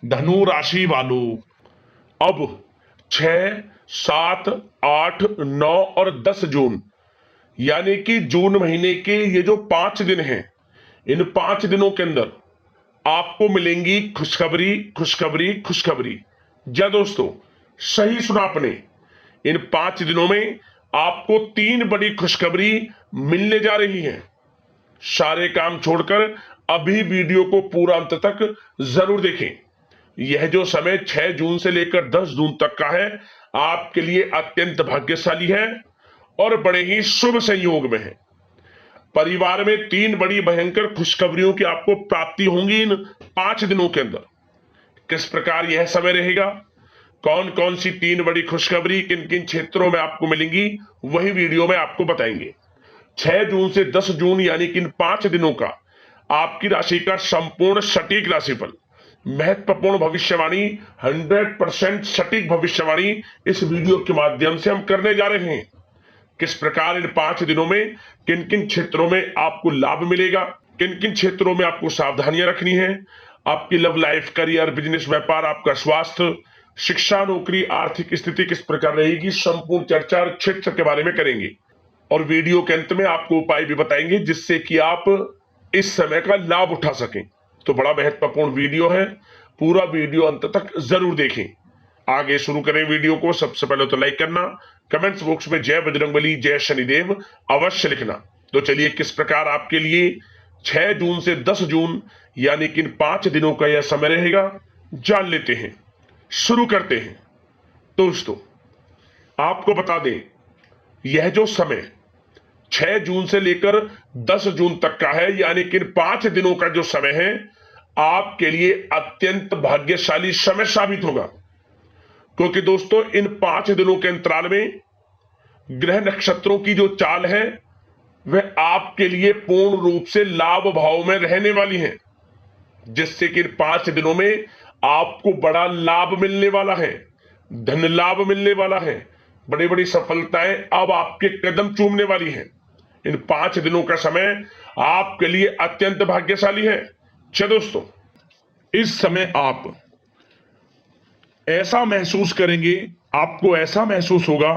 धनु राशि वालों, अब 6, 7, 8, 9 और 10 जून यानी कि जून महीने के ये जो 5 दिन हैं, इन 5 दिनों के अंदर आपको मिलेंगी खुशखबरी खुशखबरी खुशखबरी। जी दोस्तों, सही सुना आपने। इन 5 दिनों में आपको 3 बड़ी खुशखबरी मिलने जा रही हैं। सारे काम छोड़कर अभी वीडियो को पूरा अंत तक जरूर देखें। यह जो समय 6 जून से लेकर 10 जून तक का है, आपके लिए अत्यंत भाग्यशाली है और बड़े ही शुभ संयोग में है। परिवार में 3 बड़ी भयंकर खुशखबरियों की आपको प्राप्ति होंगी इन 5 दिनों के अंदर। किस प्रकार यह समय रहेगा, कौन कौन सी 3 बड़ी खुशखबरी किन किन क्षेत्रों में आपको मिलेंगी, वही वीडियो में आपको बताएंगे। 6 जून से 10 जून यानी कि इन 5 दिनों का आपकी राशि का संपूर्ण सटीक राशिफल, महत्वपूर्ण भविष्यवाणी, 100% सटीक भविष्यवाणी इस वीडियो के माध्यम से हम करने जा रहे हैं। किस प्रकार इन 5 दिनों में किन किन क्षेत्रों में आपको लाभ मिलेगा, किन किन क्षेत्रों में आपको सावधानियां रखनी है, आपकी लव लाइफ, करियर, बिजनेस, व्यापार, आपका स्वास्थ्य, शिक्षा, नौकरी, आर्थिक स्थिति किस प्रकार रहेगी, संपूर्ण चर्चा क्षेत्र के बारे में करेंगे। और वीडियो के अंत में आपको उपाय भी बताएंगे जिससे कि आप इस समय का लाभ उठा सकें। तो बड़ा महत्वपूर्ण वीडियो है, पूरा वीडियो अंत तक जरूर देखें। आगे शुरू करें वीडियो को। सबसे पहले तो लाइक करना, कमेंट्स बॉक्स में जय बजरंगबली, जय शनिदेव अवश्य लिखना। तो चलिए, किस प्रकार आपके लिए 6 जून से 10 जून यानी कि इन 5 दिनों का यह समय रहेगा, जान लेते हैं। शुरू करते हैं। दोस्तों, आपको बता दें, यह जो समय 6 जून से लेकर 10 जून तक का है, यानी कि इन 5 दिनों का जो समय है, आपके लिए अत्यंत भाग्यशाली समय साबित होगा। क्योंकि दोस्तों, इन 5 दिनों के अंतराल में ग्रह नक्षत्रों की जो चाल है वह आपके लिए पूर्ण रूप से लाभ भाव में रहने वाली है, जिससे कि इन 5 दिनों में आपको बड़ा लाभ मिलने वाला है, धन लाभ मिलने वाला है, बड़ी बड़ी सफलताएं अब आपके कदम चूमने वाली हैं। इन 5 दिनों का समय आपके लिए अत्यंत भाग्यशाली है। चलो दोस्तों, इस समय आप ऐसा महसूस करेंगे, आपको ऐसा महसूस होगा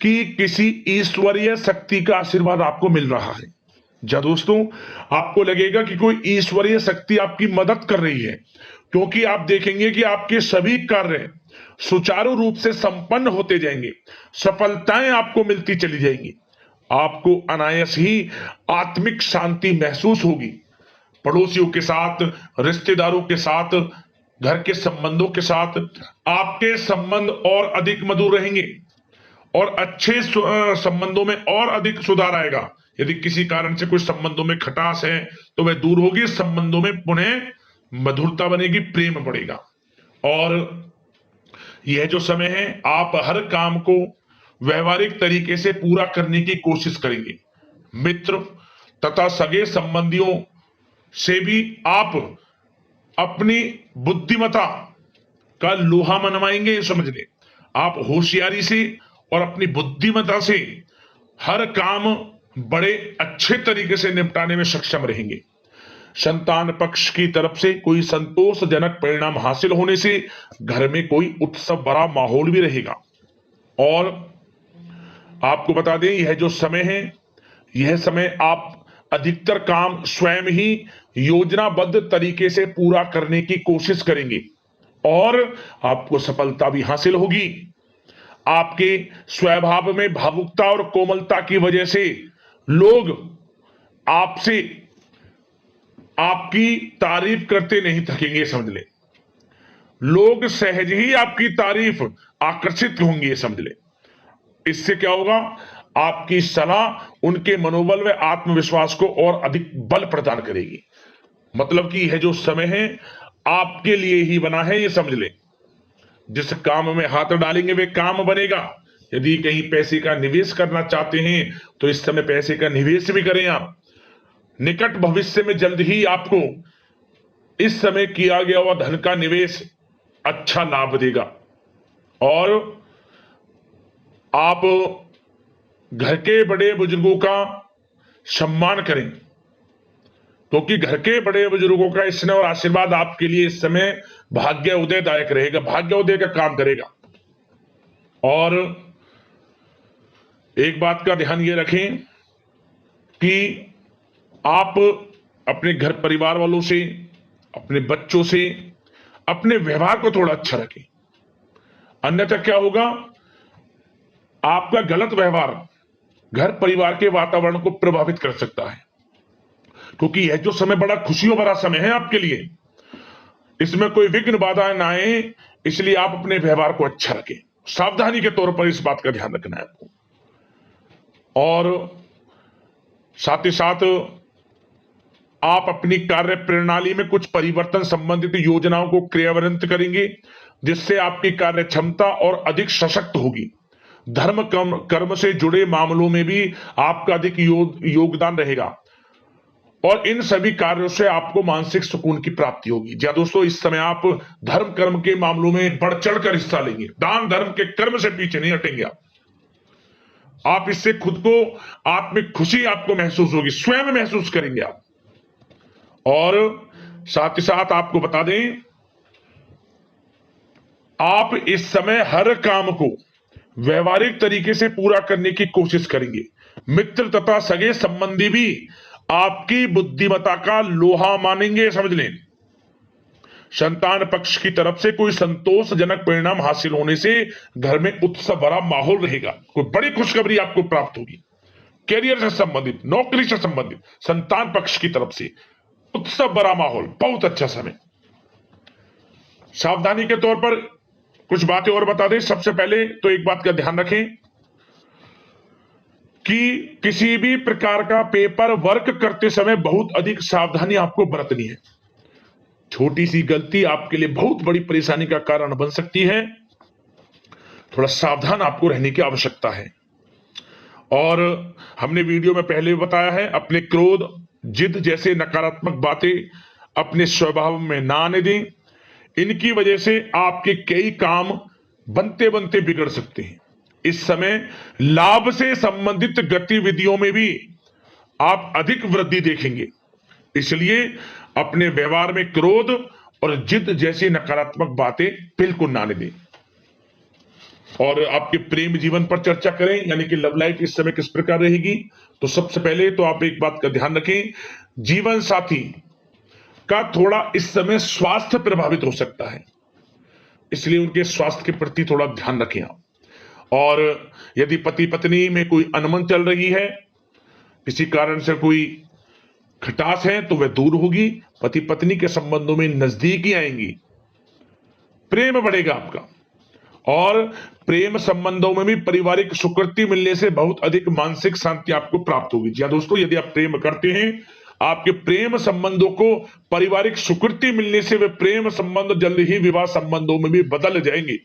कि किसी ईश्वरीय शक्ति का आशीर्वाद आपको मिल रहा है। जा दोस्तों, आपको लगेगा कि कोई ईश्वरीय शक्ति आपकी मदद कर रही है, क्योंकि आप देखेंगे कि आपके सभी कार्य सुचारू रूप से संपन्न होते जाएंगे, सफलताएं आपको मिलती चली जाएंगी, आपको अनायास ही आत्मिक शांति महसूस होगी। पड़ोसियों के साथ, रिश्तेदारों के साथ, घर के संबंधों के साथ आपके संबंध और अधिक मधुर रहेंगे और अच्छे संबंधों में और अधिक सुधार आएगा। यदि किसी कारण से कुछ संबंधों में खटास है तो वह दूर होगी, संबंधों में पुनः मधुरता बनेगी, प्रेम बढ़ेगा। और यह जो समय है, आप हर काम को व्यवहारिक तरीके से पूरा करने की कोशिश करेंगे। मित्र तथा सगे संबंधियों से भी आप अपनी बुद्धिमता का लोहा मनवाएंगे। समझ ले, आप होशियारी से और अपनी बुद्धिमता से हर काम बड़े अच्छे तरीके से निपटाने में सक्षम रहेंगे। संतान पक्ष की तरफ से कोई संतोषजनक परिणाम हासिल होने से घर में कोई उत्सव भरा माहौल भी रहेगा। और आपको बता दें, यह जो समय है, यह समय आप अधिकतर काम स्वयं ही योजनाबद्ध तरीके से पूरा करने की कोशिश करेंगे और आपको सफलता भी हासिल होगी। आपके स्वभाव में भावुकता और कोमलता की वजह से लोग आपसे आपकी तारीफ करते नहीं थकेंगे। समझ ले, लोग सहज ही आपकी तारीफ आकर्षित होंगे। समझ ले, इससे क्या होगा, आपकी सलाह उनके मनोबल व आत्मविश्वास को और अधिक बल प्रदान करेगी। मतलब कि यह जो समय है आपके लिए ही बना है, ये समझ ले। जिस काम में हाथ डालेंगे वे काम बनेगा। यदि कहीं पैसे का निवेश करना चाहते हैं तो इस समय पैसे का निवेश भी करें आप। निकट भविष्य में जल्द ही आपको इस समय किया गया हुआ धन का निवेश अच्छा लाभ देगा। और आप घर के बड़े बुजुर्गों का सम्मान करें, क्योंकि घर के बड़े बुजुर्गों का स्नेह और आशीर्वाद आपके लिए इस समय भाग्य उदयदायक रहेगा, भाग्य उदय का काम करेगा। और एक बात का ध्यान ये रखें कि आप अपने घर परिवार वालों से, अपने बच्चों से अपने व्यवहार को थोड़ा अच्छा रखें, अन्यथा क्या होगा, आपका गलत व्यवहार घर परिवार के वातावरण को प्रभावित कर सकता है। क्योंकि यह जो समय बड़ा खुशियों भरा समय है आपके लिए, इसमें कोई विघ्न बाधा ना आए, इसलिए आप अपने व्यवहार को अच्छा रखें। सावधानी के तौर पर इस बात का ध्यान रखना है आपको। और साथ ही साथ आप अपनी कार्य प्रणाली में कुछ परिवर्तन संबंधित योजनाओं को क्रियान्वित करेंगे, जिससे आपकी कार्य क्षमता और अधिक सशक्त होगी। धर्म कर्म से जुड़े मामलों में भी आपका अधिक योगदान रहेगा और इन सभी कार्यों से आपको मानसिक सुकून की प्राप्ति होगी। जी दोस्तों, इस समय आप धर्म कर्म के मामलों में बढ़ चढ़कर हिस्सा लेंगे, दान धर्म के कर्म से पीछे नहीं हटेंगे आप इससे खुद को आत्मिक खुशी आपको महसूस होगी, स्वयं महसूस करेंगे आप। और साथ ही साथ आपको बता दें, आप इस समय हर काम को व्यवहारिक तरीके से पूरा करने की कोशिश करेंगे। मित्र तथा सगे संबंधी भी आपकी बुद्धिमत्ता का लोहा मानेंगे, समझ लें। संतान पक्ष की तरफ से कोई संतोषजनक परिणाम हासिल होने से घर में उत्सव भरा माहौल रहेगा। कोई बड़ी खुशखबरी आपको प्राप्त होगी, कैरियर से संबंधित, नौकरी से संबंधित, संतान पक्ष की तरफ से उत्सव भरा माहौल, बहुत अच्छा समय। सावधानी के तौर पर कुछ बातें और बता दें। सबसे पहले तो एक बात का ध्यान रखें कि किसी भी प्रकार का पेपर वर्क करते समय बहुत अधिक सावधानी आपको बरतनी है। छोटी सी गलती आपके लिए बहुत बड़ी परेशानी का कारण बन सकती है, थोड़ा सावधान आपको रहने की आवश्यकता है। और हमने वीडियो में पहले भी बताया है, अपने क्रोध, जिद जैसे नकारात्मक बातें अपने स्वभाव में ना आने दें। इनकी वजह से आपके कई काम बनते बनते बिगड़ सकते हैं। इस समय लाभ से संबंधित गतिविधियों में भी आप अधिक वृद्धि देखेंगे, इसलिए अपने व्यवहार में क्रोध और जिद जैसी नकारात्मक बातें बिल्कुल ना आने दें। और आपके प्रेम जीवन पर चर्चा करें, यानी कि लव लाइफ इस समय किस प्रकार रहेगी। तो सबसे पहले तो आप एक बात का ध्यान रखें, जीवन साथी का थोड़ा इस समय स्वास्थ्य प्रभावित हो सकता है, इसलिए उनके स्वास्थ्य के प्रति थोड़ा ध्यान रखें आप। और यदि पति पत्नी में कोई अनबन चल रही है, किसी कारण से कोई खटास है, तो वह दूर होगी। पति पत्नी के संबंधों में नजदीकी आएंगी, प्रेम बढ़ेगा आपका। और प्रेम संबंधों में भी पारिवारिक स्वीकृति मिलने से बहुत अधिक मानसिक शांति आपको प्राप्त होगी। जी दोस्तों, यदि आप प्रेम करते हैं, आपके प्रेम संबंधों को पारिवारिक स्वीकृति मिलने से वे प्रेम संबंध जल्द ही विवाह संबंधों में भी बदल जाएंगे।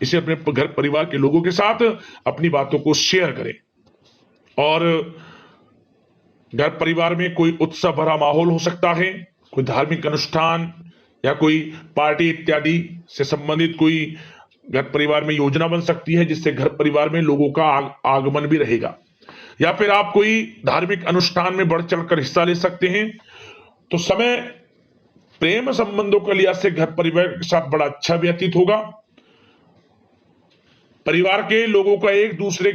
इसे अपने घर परिवार के लोगों के साथ अपनी बातों को शेयर करें। और घर परिवार में कोई उत्सव भरा माहौल हो सकता है, कोई धार्मिक अनुष्ठान या कोई पार्टी इत्यादि से संबंधित कोई घर परिवार में योजना बन सकती है, जिससे घर परिवार में लोगों का आगमन भी रहेगा। या फिर आप कोई धार्मिक अनुष्ठान में बढ़ चढ़कर हिस्सा ले सकते हैं। तो समय प्रेम संबंधों के लिहाज से घर परिवार के साथ बड़ा अच्छा व्यतीत होगा। परिवार के लोगों का एक दूसरे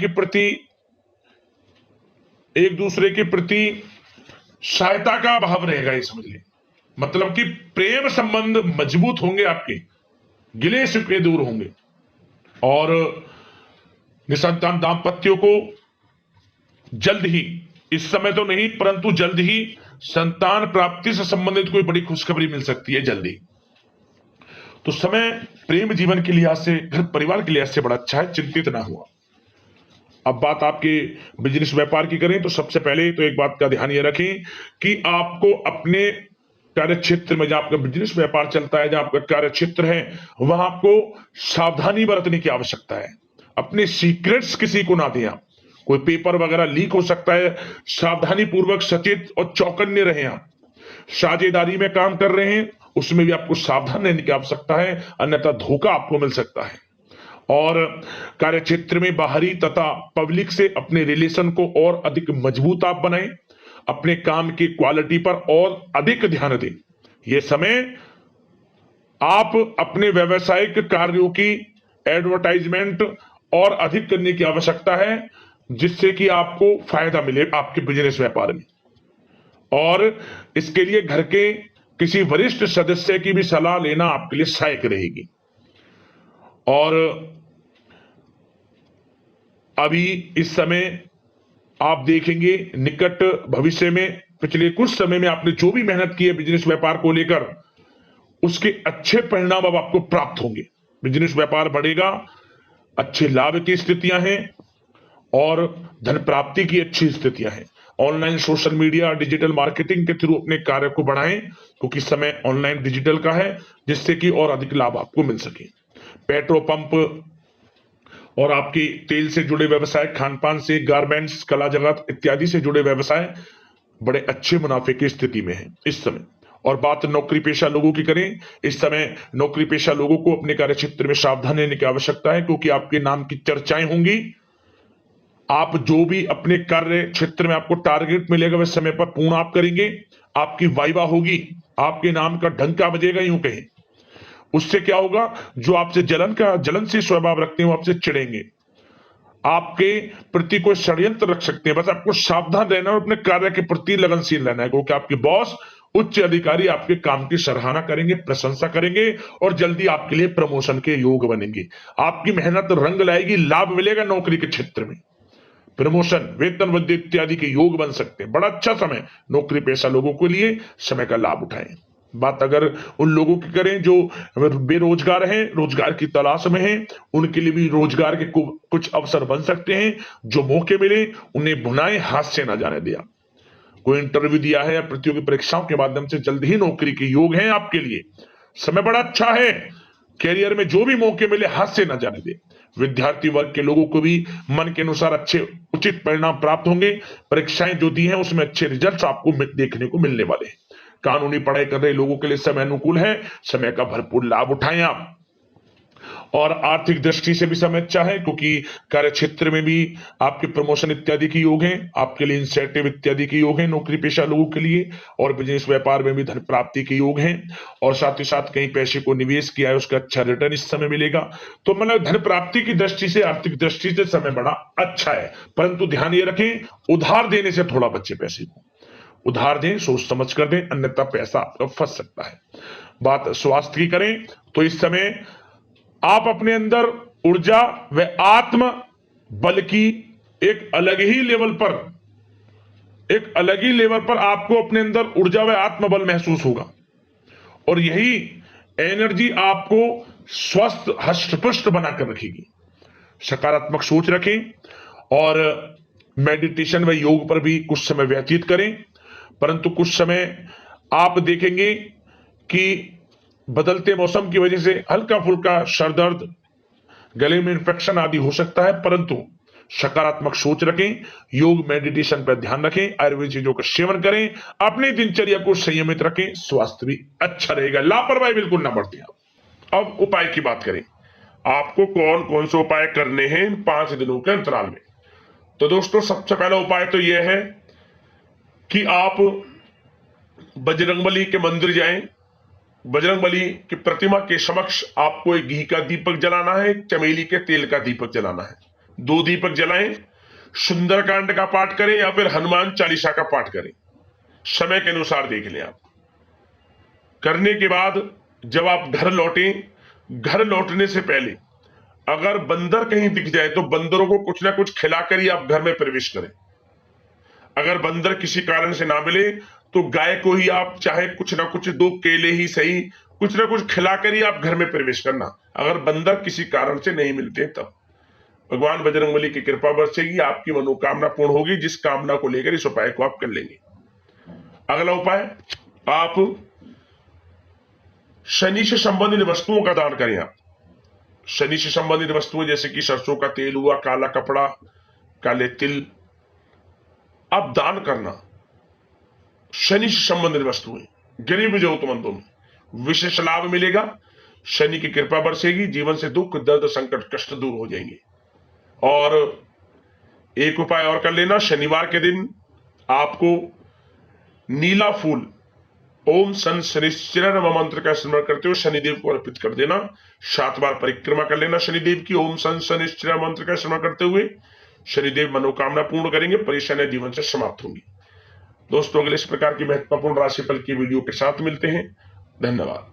के प्रति सहायता का भाव रहेगा, ये समझ लें। मतलब कि प्रेम संबंध मजबूत होंगे, आपके गिले शिकवे दूर होंगे। और निसंतान दाम्पत्यों को जल्द ही, इस समय तो नहीं परंतु जल्द ही संतान प्राप्ति से संबंधित कोई बड़ी खुशखबरी मिल सकती है जल्दी। तो समय प्रेम जीवन के लिहाज से, घर परिवार के लिहाज से बड़ा अच्छा है, चिंतित ना हुआ। अब बात आपके बिजनेस व्यापार की करें, तो सबसे पहले तो एक बात का ध्यान ये रखें कि आपको अपने कार्य क्षेत्र में, जहां आपका बिजनेस व्यापार चलता है, जहां आपका कार्य क्षेत्र है, वहां आपको सावधानी बरतने की आवश्यकता है। अपने सीक्रेट्स किसी को ना दें आप। कोई पेपर वगैरह लीक हो सकता है, सावधानी पूर्वक सचेत और चौकन्ने रहें आप। साझेदारी में काम कर रहे हैं, उसमें भी आपको सावधान रहने की आवश्यकता है, अन्यथा धोखा आपको मिल सकता है। और कार्य क्षेत्र में बाहरी तथा पब्लिक से अपने रिलेशन को और अधिक मजबूत आप बनाएं। अपने काम की क्वालिटी पर और अधिक ध्यान दें। यह समय आप अपने व्यवसायिक कार्यों की एडवर्टाइजमेंट और अधिक करने की आवश्यकता है, जिससे कि आपको फायदा मिले आपके बिजनेस व्यापार में। और इसके लिए घर के किसी वरिष्ठ सदस्य की भी सलाह लेना आपके लिए सहायक रहेगी। और अभी इस समय आप देखेंगे निकट भविष्य में, पिछले कुछ समय में आपने जो भी मेहनत की है बिजनेस व्यापार को लेकर, उसके अच्छे परिणाम अब आपको प्राप्त होंगे। बिजनेस व्यापार बढ़ेगा, अच्छे लाभ की स्थितियां हैं और धन प्राप्ति की अच्छी स्थितियां हैं। Online social media digital marketing के थ्रू अपने कार्य को बढ़ाएं, क्योंकि समय ऑनलाइन डिजिटल का है, जिससे कि और अधिक लाभ आपको मिल सके। पेट्रोल पंप और आपके तेल से जुड़े व्यवसाय, खान पान से, गारमेंट्स, कला जगत इत्यादि से जुड़े व्यवसाय बड़े अच्छे मुनाफे की स्थिति में है इस समय। और बात नौकरी पेशा लोगों की करें, इस समय नौकरी पेशा लोगों को अपने कार्य क्षेत्र में सावधान रहने की आवश्यकता है, क्योंकि आपके नाम की चर्चाएं होंगी। आप जो भी अपने कार्य क्षेत्र में आपको टारगेट मिलेगा वह समय पर पूर्ण आप करेंगे, आपकी वाइवा होगी, आपके नाम का डंका बजेगा, यूं कहें। उससे क्या होगा, जो आपसे जलनशील स्वभाव रखते हैं वो आपसे चिढ़ेंगे, आपके प्रति कोई षड्यंत्र रख सकते हैं। बस आपको सावधान रहना और अपने कार्य के प्रति लगनशील रहना है, क्योंकि आपके बॉस उच्च अधिकारी आपके काम की सराहना करेंगे, प्रशंसा करेंगे और जल्दी आपके लिए प्रमोशन के योग बनेंगे। आपकी मेहनत रंग लाएगी, लाभ मिलेगा नौकरी के क्षेत्र में, प्रमोशन, वेतन वृद्धि इत्यादि के योग बन सकते हैं। बड़ा अच्छा समय नौकरी पेशा लोगों के लिए, समय का लाभ उठाएं। बात अगर उन लोगों की करें जो बेरोजगार हैं, रोजगार की तलाश में हैं, उनके लिए भी रोजगार के कुछ अवसर बन सकते हैं। जो मौके मिले उन्हें भुनाएं, हाथ से ना जाने दिया। कोई इंटरव्यू दिया है या प्रतियोगी परीक्षाओं के माध्यम से जल्द ही नौकरी के योग हैं आपके लिए, समय बड़ा अच्छा है। कैरियर में जो भी मौके मिले हाथ से न जाने दे। विद्यार्थी वर्ग के लोगों को भी मन के अनुसार अच्छे उचित परिणाम प्राप्त होंगे। परीक्षाएं जो दी हैं उसमें अच्छे रिजल्ट्स आपको देखने को मिलने वाले हैं। कानूनी पढ़ाई कर रहे लोगों के लिए समय अनुकूल है, समय का भरपूर लाभ उठाएं आप। और आर्थिक दृष्टि से भी समय अच्छा है, क्योंकि कार्य क्षेत्र में भी आपके प्रमोशन इत्यादि के योग हैं, आपके लिए इंसेंटिव इत्यादि के योग हैं नौकरी पेशा लोगों के लिए। और बिजनेस व्यापार में भी धन प्राप्ति के योग हैं, और साथ ही साथ कहीं पैसे को निवेश किया है उसका अच्छा रिटर्न इस समय मिलेगा। तो मतलब धन प्राप्ति की दृष्टि से, आर्थिक दृष्टि से समय बड़ा अच्छा है। परंतु ध्यान ये रखें, उधार देने से थोड़ा बचे। पैसे को उधार दें, सोच समझ कर दें, अन्यथा पैसा आपका फंस सकता है। बात स्वास्थ्य की करें तो इस समय आप अपने अंदर ऊर्जा व आत्म बल की एक अलग ही लेवल पर आपको अपने अंदर ऊर्जा व आत्म बल महसूस होगा। और यही एनर्जी आपको स्वस्थ हष्टपुष्ट बनाकर रखेगी। सकारात्मक सोच रखें और मेडिटेशन व योग पर भी कुछ समय व्यतीत करें। परंतु कुछ समय आप देखेंगे कि बदलते मौसम की वजह से हल्का फुल्का सर दर्द, गले में इंफेक्शन आदि हो सकता है, परंतु सकारात्मक सोच रखें, योग मेडिटेशन पर ध्यान रखें, आयुर्वेद चीजों का सेवन करें, अपनी दिनचर्या को संयमित रखें, स्वास्थ्य भी अच्छा रहेगा। लापरवाही बिल्कुल ना बरतें। अब उपाय की बात करें, आपको कौन कौन से उपाय करने हैं 5 दिनों के अंतराल में। तो दोस्तों, सबसे पहला उपाय तो यह है कि आप बजरंगबली के मंदिर जाएं। बजरंगबली की प्रतिमा के समक्ष आपको एक घी का दीपक जलाना है, चमेली के तेल का दीपक जलाना है। 2 दीपक जलाएं, सुंदरकांड का पाठ करें या फिर हनुमान चालीसा का पाठ करें, समय के अनुसार देख लें आप। करने के बाद जब आप घर लौटें, घर लौटने से पहले अगर बंदर कहीं दिख जाए तो बंदरों को कुछ ना कुछ खिलाकर ही आप घर में प्रवेश करें। अगर बंदर किसी कारण से ना मिले तो गाय को ही आप चाहे कुछ ना कुछ 2 केले ही सही, कुछ ना कुछ खिलाकर ही आप घर में प्रवेश करना, अगर बंदर किसी कारण से नहीं मिलते तब। भगवान बजरंगबली की कृपा बरसेगी, आपकी मनोकामना पूर्ण होगी, जिस कामना को लेकर इस उपाय को आप कर लेंगे। अगला उपाय, आप शनि से संबंधित वस्तुओं का दान करें। आप शनि से संबंधित वस्तुएं जैसे कि सरसों का तेल हुआ, काला कपड़ा, काले तिल, आप दान करना। शनि से संबंधित वस्तुएं गरीब जरूरतमंदों में विशेष लाभ मिलेगा, शनि की कृपा बरसेगी, जीवन से दुख दर्द संकट कष्ट दूर हो जाएंगे। और एक उपाय और कर लेना, शनिवार के दिन आपको नीला फूल ओम सन शनिश्चर नमः मंत्र का स्मरण करते हुए शनिदेव को अर्पित कर देना। 7 बार परिक्रमा कर लेना शनिदेव की ओम सन शनिश्चर मंत्र का स्मरण करते हुए। शनिदेव मनोकामना पूर्ण करेंगे, परेशानियां जीवन से समाप्त होंगी। दोस्तों, अगले इस प्रकार की महत्वपूर्ण राशिफल की वीडियो के साथ मिलते हैं। धन्यवाद।